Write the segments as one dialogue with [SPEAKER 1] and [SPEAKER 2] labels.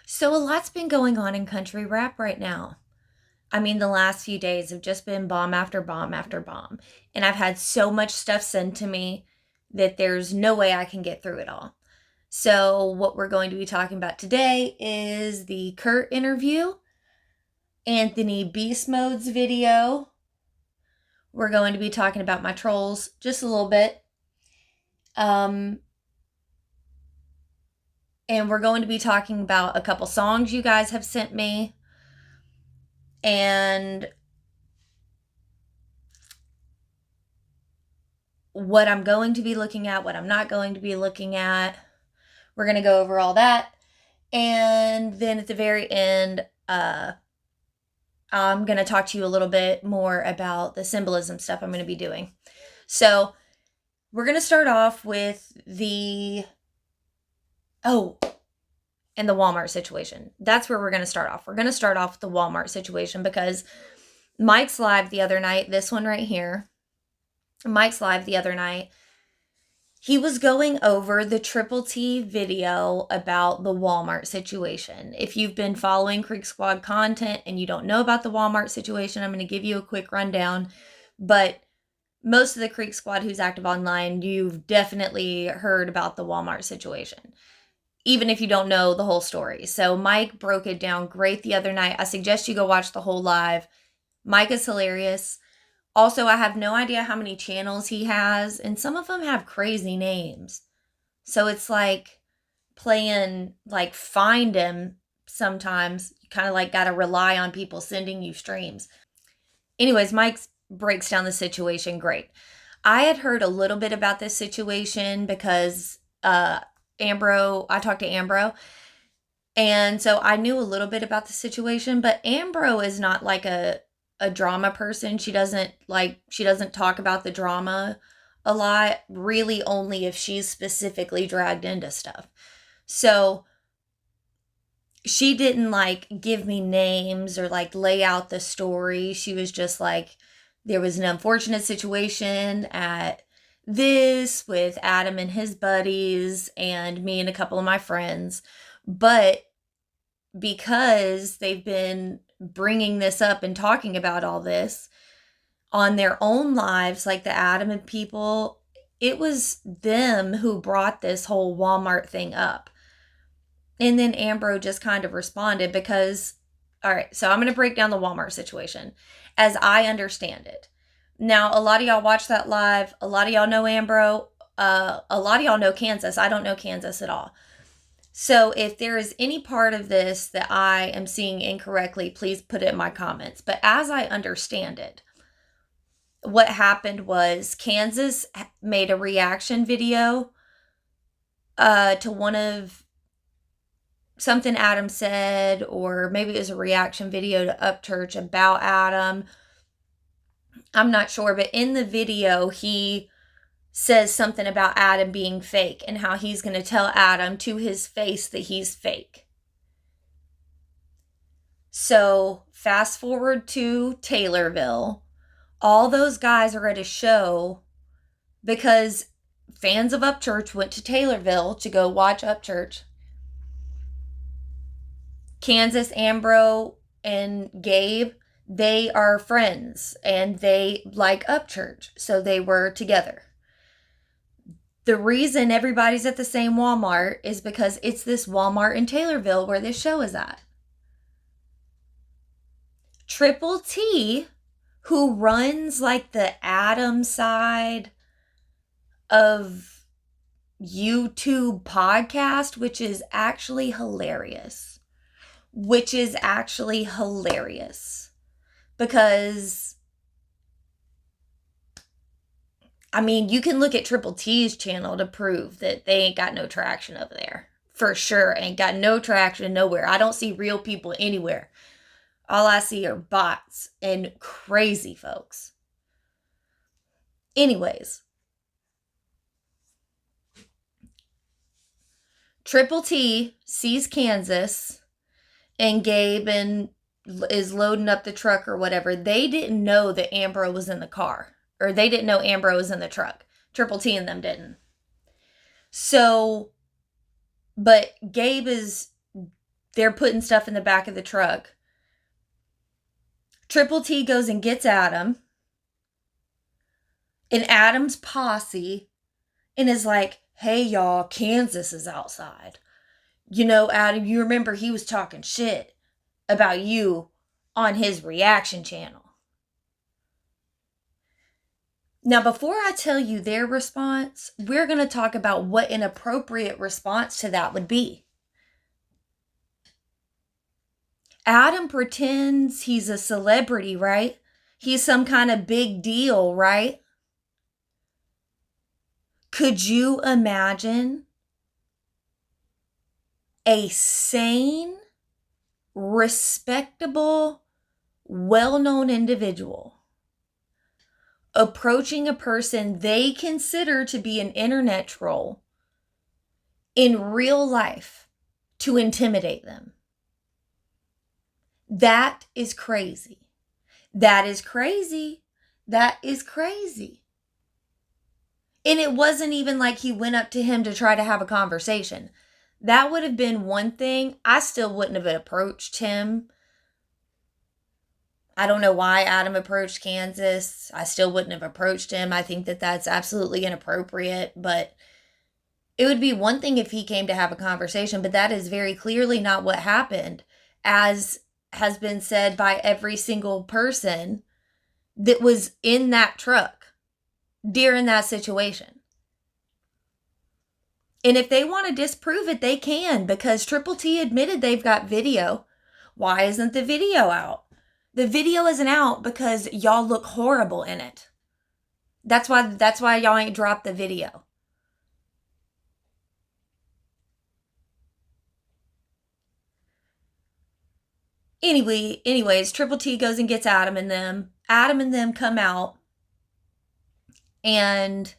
[SPEAKER 1] So a lot's been going on in country rap right now. I mean, the last few days have just been bomb after bomb after bomb. And I've had so much stuff sent to me that there's no way I can get through it all. So, what we're going to be talking about today is the Curt interview, Anthony Beastmode's video. We're going to be talking about my trolls just a little bit. And we're going to be talking about a couple songs you guys have sent me. And what I'm going to be looking at, what I'm not going to be looking at. We're going to go over all that. And then at the very end, I'm going to talk to you a little bit more about the symbolism stuff I'm going to be doing. So we're going to start off with and the Walmart situation. That's where we're going to start off. We're going to start off with the Walmart situation because Mike's live the other night, this one right here, Mike's live the other night, he was going over the Triple T video about the Walmart situation. If you've been following Creek Squad content and you don't know about the Walmart situation, I'm going to give you a quick rundown. But most of the Creek Squad who's active online, you've definitely heard about the Walmart situation, even if you don't know the whole story. So Mike broke it down great the other night. I suggest you go watch the whole live. Mike is hilarious. Also, I have no idea how many channels he has, and some of them have crazy names. So it's like playing, like, find him sometimes. You kind of like got to rely on people sending you streams. Anyways, Mike breaks down the situation great. I had heard a little bit about this situation because I talked to Ambro, and so I knew a little bit about the situation, but Ambro is not like a drama person. She doesn't talk about the drama a lot, really only if she's specifically dragged into stuff. So she didn't like give me names or like lay out the story. She was just like, there was an unfortunate situation at this with Adam and his buddies and me and a couple of my friends. But because they've been bringing this up and talking about all this on their own lives, like the Adam and people, it was them who brought this whole Walmart thing up. And then Ambro just kind of responded because, all right, so I'm going to break down the Walmart situation as I understand it. Now, a lot of y'all watch that live. A lot of y'all know Ambro. A lot of y'all know Kansas. I don't know Kansas at all. So if there is any part of this that I am seeing incorrectly, please put it in my comments. But as I understand it, what happened was Kansas made a reaction video to one of something Adam said, or maybe it was a reaction video to Upchurch about Adam. I'm not sure, but in the video, he says something about Adam being fake and how he's going to tell Adam to his face that he's fake. So fast forward to Taylorville. All those guys are at a show because fans of Upchurch went to Taylorville to go watch Upchurch. Kansas, Ambro, and Gabe, they are friends and they like Upchurch, so they were together. The reason everybody's at the same Walmart is because it's this Walmart in Taylorville where this show is at. Triple T, who runs like the Adam side of YouTube podcast, which is actually hilarious. Because I mean, you can look at Triple T's channel to prove that they ain't got no traction over there. For sure, ain't got no traction nowhere. I don't see real people anywhere. All I see are bots and crazy folks. Anyways, Triple T sees Kansas and Gabe and is loading up the truck or whatever. They didn't know that Ambro was in the car. Or they didn't know Ambro was in the truck. Triple T and them didn't. So, but Gabe is They're putting stuff in the back of the truck. Triple T goes and gets Adam. And Adam's posse and is like, hey, y'all, Kansas is outside. You know, Adam, you remember he was talking shit about you on his reaction channel. Now, before I tell you their response, we're going to talk about what an appropriate response to that would be. Adam pretends he's a celebrity, right? He's some kind of big deal, right? Could you imagine a sane, respectable, well-known individual approaching a person they consider to be an internet troll in real life to intimidate them? That is crazy. That is crazy. That is crazy. And it wasn't even like he went up to him to try to have a conversation. That would have been one thing. I still wouldn't have approached him. I don't know why Adam approached Kansas. I still wouldn't have approached him. I think that that's absolutely inappropriate. But it would be one thing if he came to have a conversation. But that is very clearly not what happened, as has been said by every single person that was in that truck during that situation. And if they want to disprove it, they can, because Triple T admitted they've got video. Why isn't the video out? The video isn't out because y'all look horrible in it. That's why y'all ain't dropped the video. Anyways, Triple T goes and gets Adam and them. Adam and them come out, and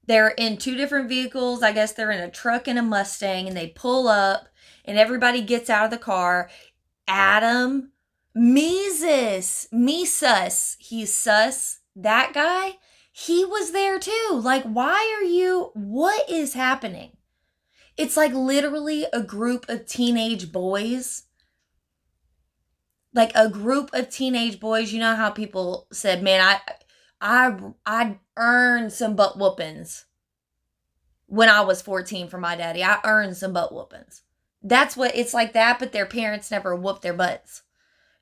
[SPEAKER 1] they're in two different vehicles. I guess they're in a truck and a Mustang, and they pull up, and everybody gets out of the car. Adam, Mises, he's sus. That guy, he was there too. Like, what is happening? It's like literally a group of teenage boys. Like a group of teenage boys. You know how people said, man, I earned some butt whoopings when I was 14 from my daddy. I earned some butt whoopings. That's what it's like that, but their parents never whooped their butts.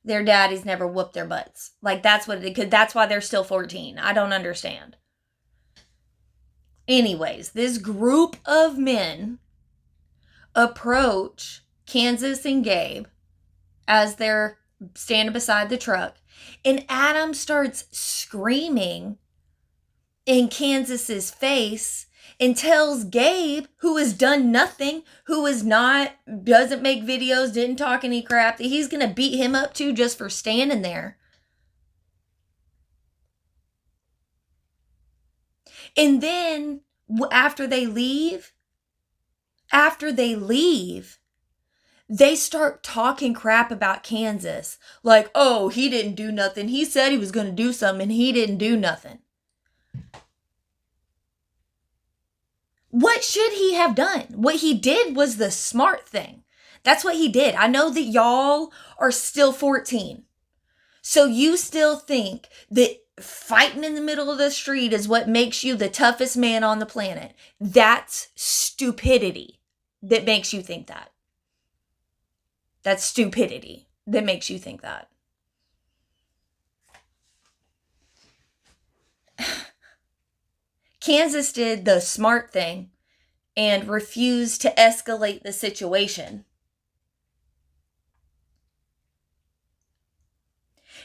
[SPEAKER 1] Their daddies never whooped their butts. Like that's why they're still 14. I don't understand. Anyways, this group of men approach Kansas and Gabe as they're standing beside the truck, and Adam starts screaming in Kansas's face and tells Gabe, who has done nothing, doesn't make videos, didn't talk any crap, that he's gonna beat him up too just for standing there. And then after they leave, they start talking crap about Kansas. Like, oh, he didn't do nothing. He said he was going to do something and he didn't do nothing. What should he have done? What he did was the smart thing. That's what he did. I know that y'all are still 14. So you still think that fighting in the middle of the street is what makes you the toughest man on the planet. That's stupidity that makes you think that. That's stupidity that makes you think that. Kansas did the smart thing and refused to escalate the situation.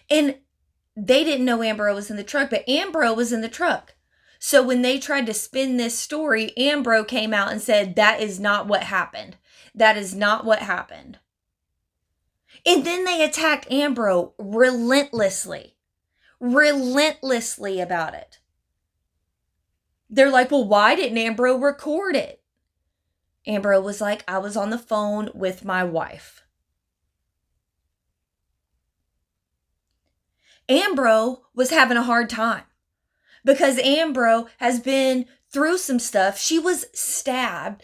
[SPEAKER 1] And they didn't know Ambrose was in the truck, but Ambrose was in the truck. So when they tried to spin this story, Ambrose came out and said, that is not what happened. That is not what happened. And then they attacked Ambrose relentlessly about it. They're like, well, why didn't Ambrose record it? Ambrose was like, I was on the phone with my wife. Ambrose was having a hard time because Ambrose has been through some stuff. She was stabbed.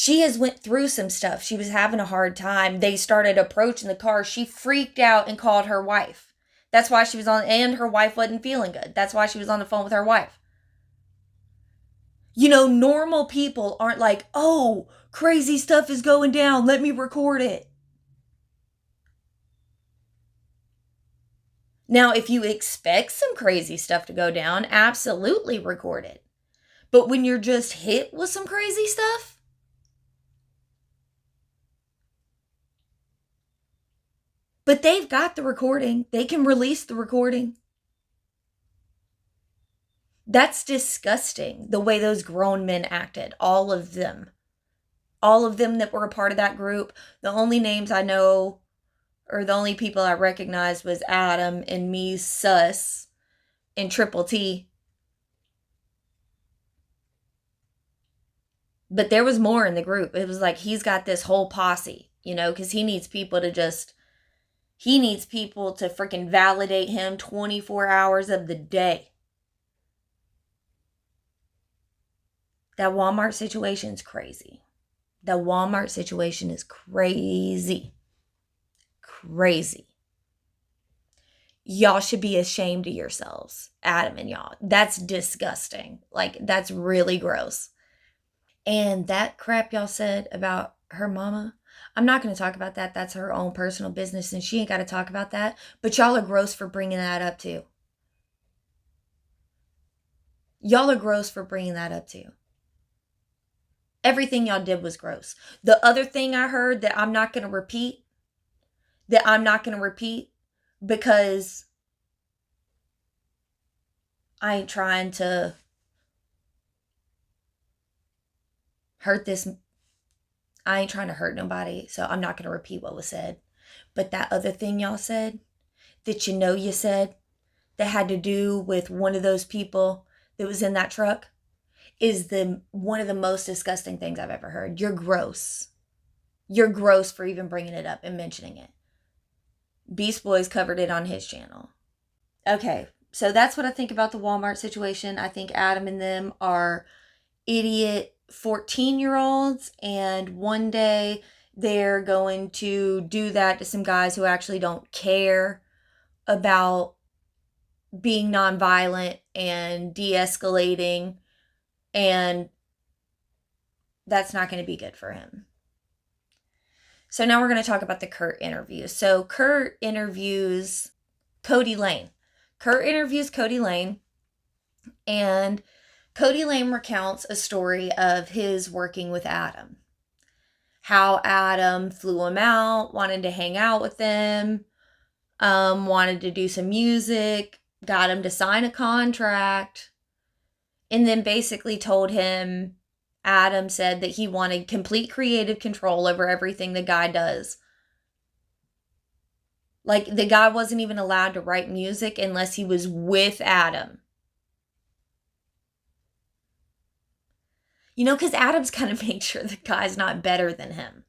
[SPEAKER 1] She has went through some stuff. She was having a hard time. They started approaching the car. She freaked out and called her wife. That's why she was on, and her wife wasn't feeling good. That's why she was on the phone with her wife. You know, normal people aren't like, oh, crazy stuff is going down. Let me record it. Now, if you expect some crazy stuff to go down, absolutely record it. But when you're just hit with some crazy stuff, but they've got the recording. They can release the recording. That's disgusting, the way those grown men acted. All of them. All of them that were a part of that group. The only names I know, or the only people I recognized, was Adam and me, Sus, and Triple T. But there was more in the group. It was like he's got this whole posse, you know, because he needs people to freaking validate him 24 hours of the day. That Walmart situation is crazy. The Walmart situation is crazy. Crazy. Y'all should be ashamed of yourselves, Adam and y'all. That's disgusting. Like, that's really gross. And that crap y'all said about her mama, I'm not going to talk about that. That's her own personal business, and she ain't got to talk about that. But y'all are gross for bringing that up, too. Y'all are gross for bringing that up, too. Everything y'all did was gross. The other thing I heard that I'm not going to repeat, because I ain't trying to hurt this. I ain't trying to hurt nobody, so I'm not going to repeat what was said. But that other thing y'all said, that you said, that had to do with one of those people that was in that truck, is one of the most disgusting things I've ever heard. You're gross. You're gross for even bringing it up and mentioning it. Beast Boys covered it on his channel. Okay, so that's what I think about the Walmart situation. I think Adam and them are idiot 14-year-olds, and one day they're going to do that to some guys who actually don't care about being nonviolent and de-escalating, and that's not going to be good for him. So now we're going to talk about the Curt interview. So Curt interviews Cody Lane. And Cody Lane recounts a story of his working with Adam. How Adam flew him out, wanted to hang out with him, wanted to do some music, got him to sign a contract, and then basically told him, Adam said that he wanted complete creative control over everything the guy does. Like, the guy wasn't even allowed to write music unless he was with Adam. You know, because Adam's going to make sure the guy's not better than him.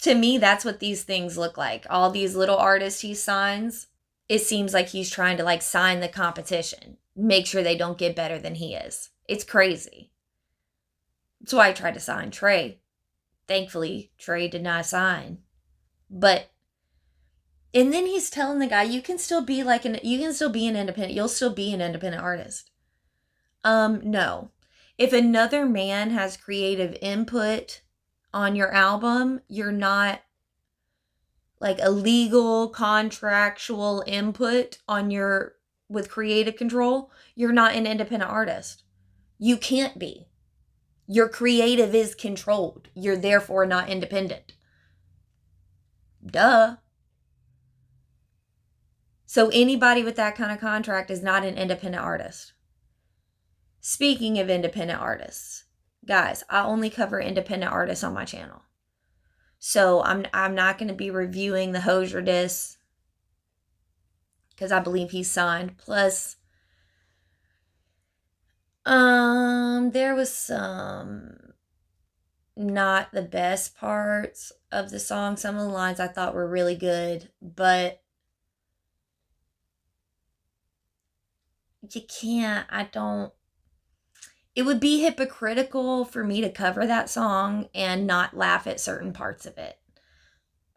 [SPEAKER 1] To me, that's what these things look like. All these little artists he signs, it seems like he's trying to, like, sign the competition. Make sure they don't get better than he is. It's crazy. That's why I tried to sign Trey. Thankfully, Trey did not sign. But, and then he's telling the guy, you can still be an independent, you'll still be an independent artist. No. If another man has creative input on your album, you're not, like, a legal contractual input with creative control, you're not an independent artist. You can't be. Your creative is controlled. You're therefore not independent. Duh. So anybody with that kind of contract is not an independent artist. Speaking of independent artists, guys, I only cover independent artists on my channel. So I'm not going to be reviewing the Hosier disc because I believe he's signed. Plus, there was some not the best parts of the song. Some of the lines I thought were really good, but you can't, it would be hypocritical for me to cover that song and not laugh at certain parts of it.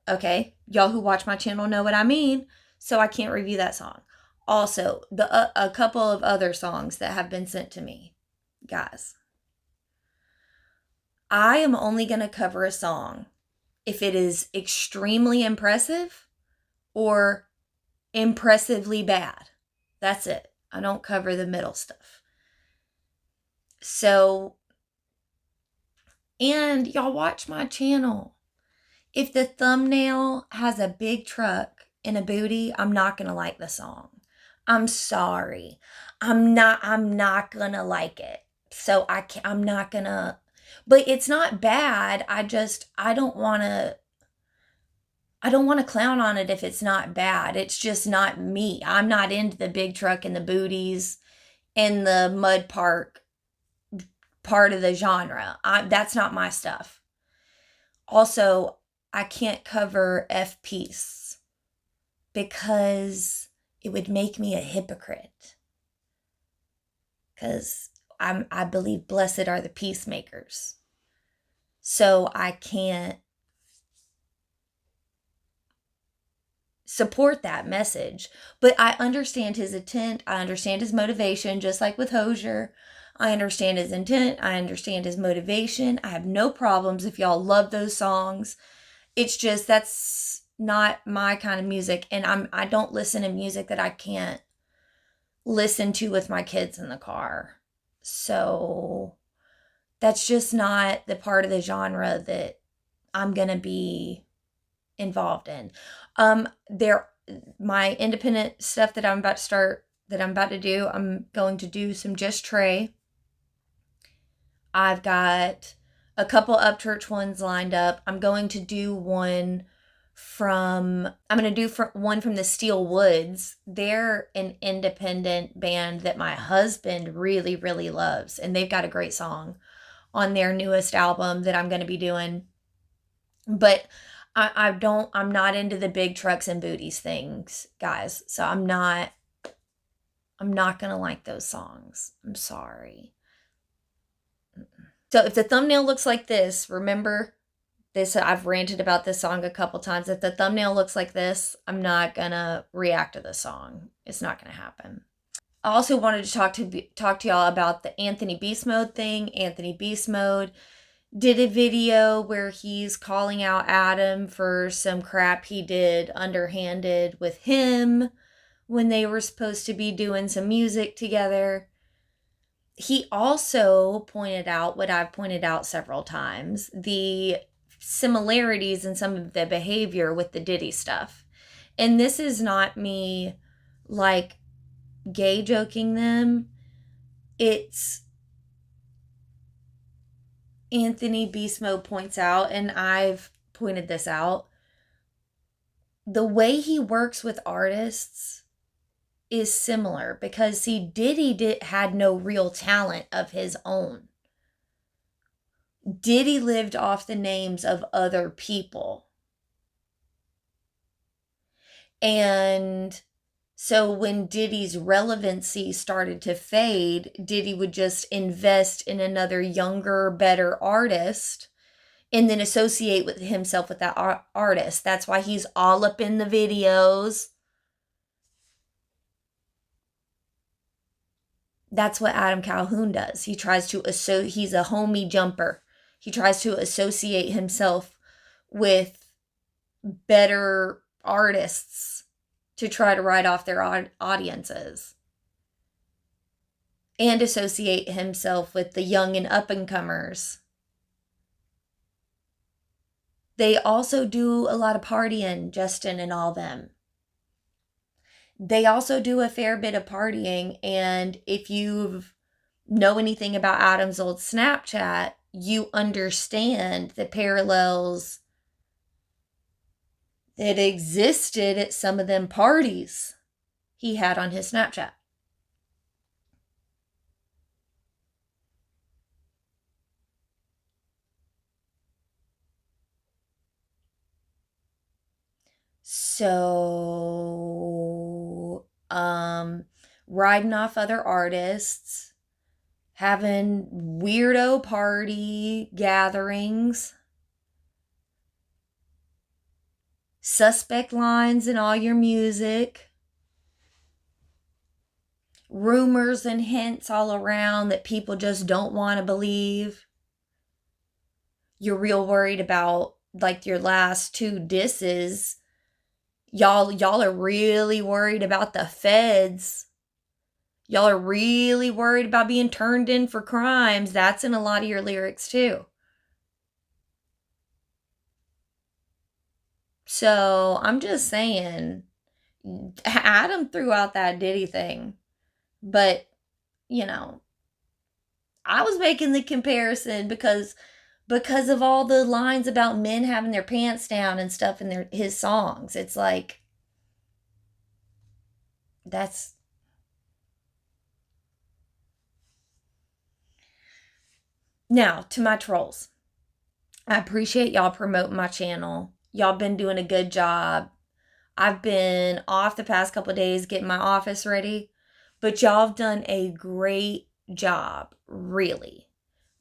[SPEAKER 1] Okay, y'all who watch my channel know what I mean, so I can't review that song. Also, a couple of other songs that have been sent to me. Guys, I am only going to cover a song if it is extremely impressive or impressively bad. That's it. I don't cover the middle stuff. So, and y'all watch my channel. If the thumbnail has a big truck and a booty, I'm not going to like the song. I'm sorry. I'm not going to like it. So I'm not going to, but it's not bad. I don't want to clown on it if it's not bad. It's just not me. I'm not into the big truck and the booties and the mud park part of the genre. That's not my stuff. Also, I can't cover F-Peace because it would make me a hypocrite. Because I believe blessed are the peacemakers. So I can't support that message. But I understand his intent. I understand his motivation, just like with Hosier. I understand his intent. I understand his motivation. I have no problems if y'all love those songs. It's just that's not my kind of music, and I don't listen to music that I can't listen to with my kids in the car. So that's just not the part of the genre that I'm going to be involved in. My independent stuff that I'm about to do, I'm going to do some Just Trey. I've got a couple Upchurch ones lined up. I'm going to do one from the Steel Woods. They're an independent band that my husband really, really loves, and they've got a great song on their newest album that I'm going to be doing. But I'm not into the big trucks and booties things, guys. So I'm not going to like those songs. I'm sorry. So if the thumbnail looks like this, remember this, I've ranted about this song a couple times. If the thumbnail looks like this, I'm not going to react to the song. It's not going to happen. I also wanted to talk to y'all about the Anthony Beastmode thing. Anthony Beastmode did a video where he's calling out Adam for some crap he did underhanded with him when they were supposed to be doing some music together. He also pointed out what I've pointed out several times, the similarities in some of the behavior with the Diddy stuff. And this is not me like gay joking them. It's Anthony Beastmode points out, and I've pointed this out, the way he works with artists is similar because, see, Diddy had no real talent of his own. Diddy lived off the names of other people. And so when Diddy's relevancy started to fade, Diddy would just invest in another younger, better artist and then associate with himself with that artist. That's why he's all up in the videos. That's what Adam Calhoun does. He tries to he's a homie jumper. He tries to associate himself with better artists to try to write off their audiences. And associate himself with the young and up-and-comers. They also do a lot of partying, Justin and all them. They also do a fair bit of partying, and if you know anything about Adam's old Snapchat, you understand the parallels that existed at some of them parties he had on his Snapchat. So, riding off other artists, having weirdo party gatherings, suspect lines in all your music, rumors and hints all around that people just don't want to believe. You're real worried about like your last 2 disses. Y'all are really worried about the feds. Y'all are really worried about being turned in for crimes. That's in a lot of your lyrics too. So I'm just saying, Adam threw out that Diddy thing. But, you know, I was making the comparison because of all the lines about men having their pants down and stuff in his songs. It's like, that's... Now, to my trolls. I appreciate y'all promoting my channel. Y'all been doing a good job. I've been off the past couple of days getting my office ready, but y'all have done a great job, really.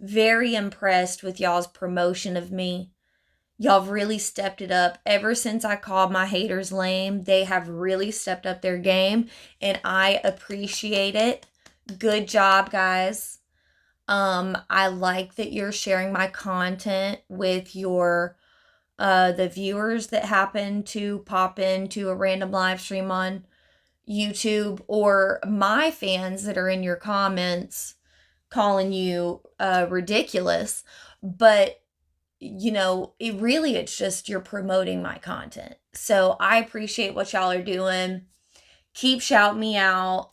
[SPEAKER 1] Very impressed with y'all's promotion of me. Y'all have really stepped it up. Ever since I called my haters lame, they have really stepped up their game, and I appreciate it. Good job, guys. I like that you're sharing my content with your the viewers that happen to pop into a random live stream on YouTube, or my fans that are in your comments calling you ridiculous. But it's just you're promoting my content. So I appreciate what y'all are doing. Keep shouting me out.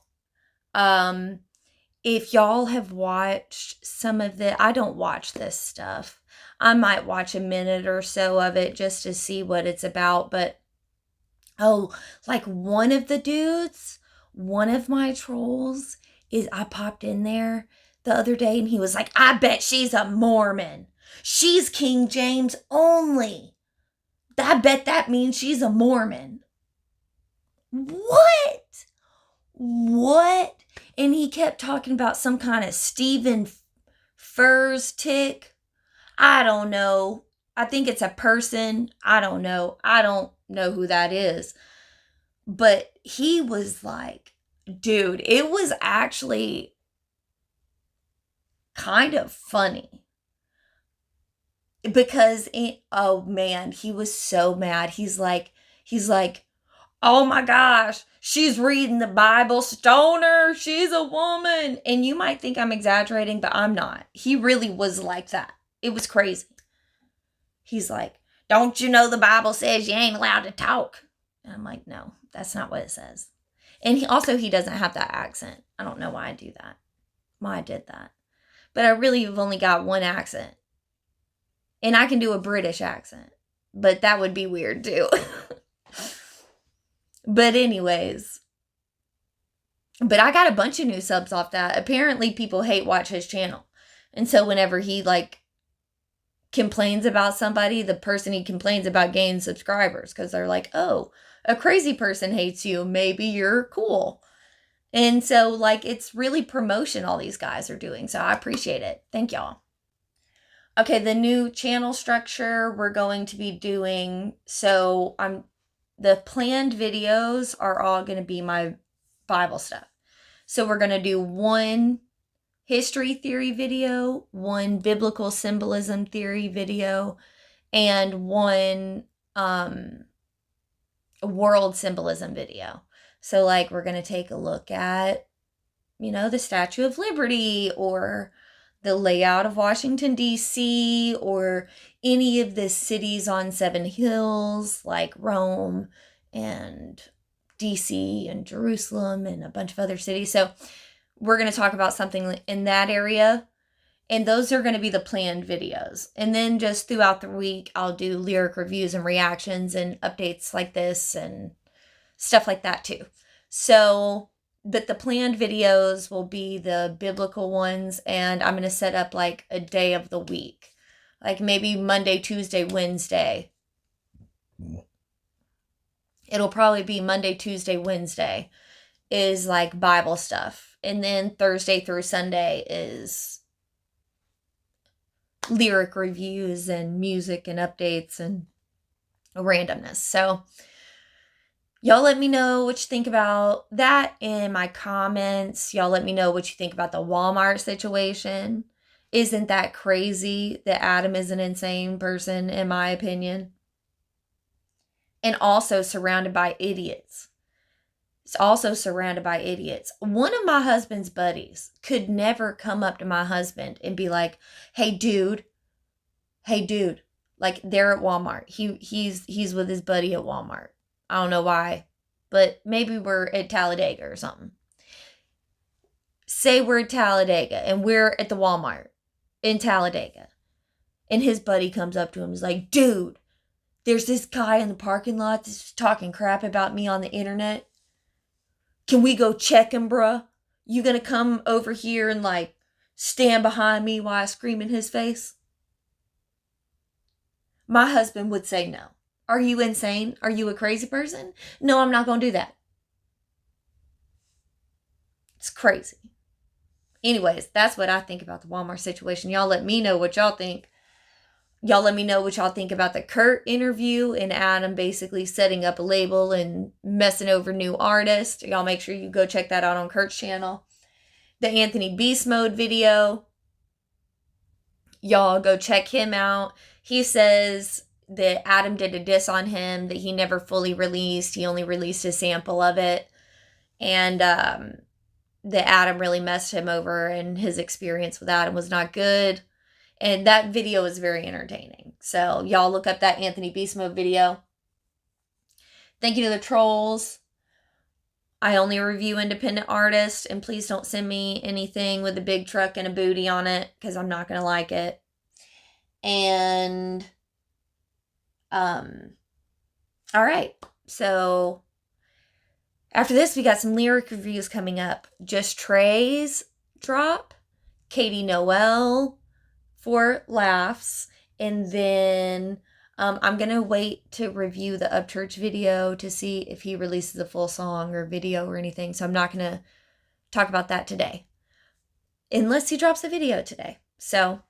[SPEAKER 1] If y'all have watched some of I don't watch this stuff. I might watch a minute or so of it just to see what it's about. But, like one of the dudes, one of my trolls, I popped in there the other day and he was like, I bet she's a Mormon. She's King James only. I bet that means she's a Mormon. What? What? And he kept talking about some kind of Stephen Furs tick. I don't know. I think it's a person. I don't know. I don't know who that is. But he was like, dude, it was actually kind of funny. Because, oh man, he was so mad. He's like, oh my gosh, she's reading the Bible. Stoner, she's a woman. And you might think I'm exaggerating, but I'm not. He really was like that. It was crazy. He's like, don't you know the Bible says you ain't allowed to talk? And I'm like, no, that's not what it says. And he doesn't have that accent. I don't know why I do that. Why I did that. But I really have only got one accent. And I can do a British accent. But that would be weird too. But anyways. But I got a bunch of new subs off that. Apparently people hate watch his channel. And so whenever he complains about somebody, the person he complains about gains subscribers. Because they're like, oh, a crazy person hates you. Maybe you're cool. And so it's really promotion all these guys are doing. So I appreciate it. Thank y'all. Okay, the new channel structure we're going to be doing. So the planned videos are all going to be my Bible stuff. So we're going to do one history theory video, one biblical symbolism theory video, and one world symbolism video. So we're going to take a look at, the Statue of Liberty, or the layout of Washington, D.C., or any of the cities on 7 hills, like Rome and D.C. and Jerusalem and a bunch of other cities. So we're going to talk about something in that area. And those are going to be the planned videos. And then just throughout the week, I'll do lyric reviews and reactions and updates like this and stuff like that too. So, but the planned videos will be the biblical ones. And I'm going to set up a day of the week. Maybe Monday, Tuesday, Wednesday. It'll probably be Monday, Tuesday, Wednesday is Bible stuff. And then Thursday through Sunday is lyric reviews and music and updates and randomness. So y'all let me know what you think about that in my comments. Y'all let me know what you think about the Walmart situation. Isn't that crazy that Adam is an insane person, in my opinion? And also surrounded by idiots. It's also surrounded by idiots. One of my husband's buddies could never come up to my husband and be like, hey dude, like they're at Walmart. He's with his buddy at Walmart. I don't know why, but maybe we're at Talladega or something. Say we're at Talladega and we're at the Walmart in Talladega. And his buddy comes up to him and is like, dude, there's this guy in the parking lot that's talking crap about me on the internet. Can we go check him, bruh? You gonna come over here and like stand behind me while I scream in his face? My husband would say no. Are you insane? Are you a crazy person? No, I'm not gonna do that. It's crazy. Anyways, that's what I think about the Walmart situation. Y'all let me know what y'all think. Y'all let me know what y'all think about the Curt interview and Adam basically setting up a label and messing over new artists. Y'all make sure you go check that out on Curt's channel. The Anthony Beastmode video. Y'all go check him out. He says that Adam did a diss on him that he never fully released. He only released a sample of it. And that Adam really messed him over and his experience with Adam was not good. And that video is very entertaining. So y'all look up that Anthony Beastmode video. Thank you to the trolls. I only review independent artists. And please don't send me anything with a big truck and a booty on it, because I'm not going to like it. And, all right. So after this, we got some lyric reviews coming up. Just Trey's drop. Katie Noel for laughs. And then I'm going to wait to review the Upchurch video to see if he releases a full song or video or anything. So I'm not going to talk about that today, unless he drops a video today. So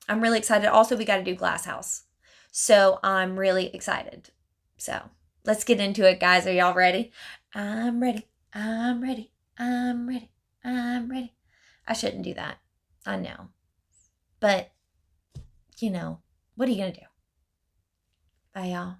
[SPEAKER 1] I'm really excited. Also, we got to do Glass House. So I'm really excited. So let's get into it, guys. Are y'all ready? I'm ready. I'm ready. I'm ready. I'm ready. I shouldn't do that. I know. But, you know, what are you going to do? Bye, y'all.